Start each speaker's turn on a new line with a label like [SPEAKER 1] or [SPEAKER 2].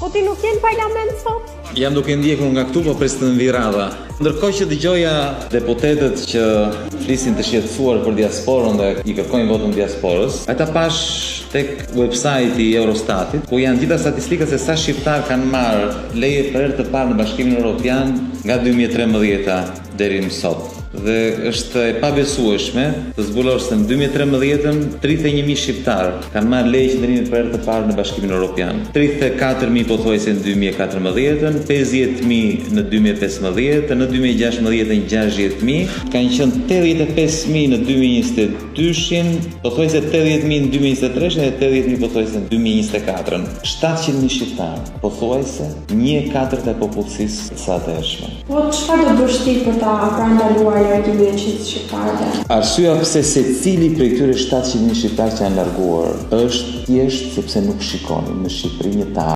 [SPEAKER 1] Po ti nuk je në parlament sot?
[SPEAKER 2] Jam duke ndjekur nga këtu, po pres të mbi radha. Ndërkohë që dëgjoja deputetët që flisin të shqetësuar për diasporën dhe i kërkojnë votën diasporës, ata pash tek website-i Eurostatit, ku janë gjitha statistikat se sa shqiptar kanë marrë leje për herë të parë në Bashkimin Evropian nga 2013 deri më sot. Dhe është e pabesueshme të zbulosh se në 2013 31.000 shqiptar kanë marrë leje qëndrimi për herë të parë në Bashkimin Evropian. 34.000 pothuajse në 2014, 50.000 në 2015, në 2016 60.000, kanë qenë 85.000 në 2022, pothuajse 80.000 në 2023 dhe 80.000 pothuajse në 2024. 700.000 shqiptar, pothuajse 1/4 e popullsisë së atëhershme.
[SPEAKER 1] Po çfarë do bësh ti për ta parandaluar largimin e shqiptarëve?
[SPEAKER 2] Arsyeja pse secili prej këtyre 700.000 shqiptarë që janë larguar është thjesht sepse nuk shikonin në Shqipëri një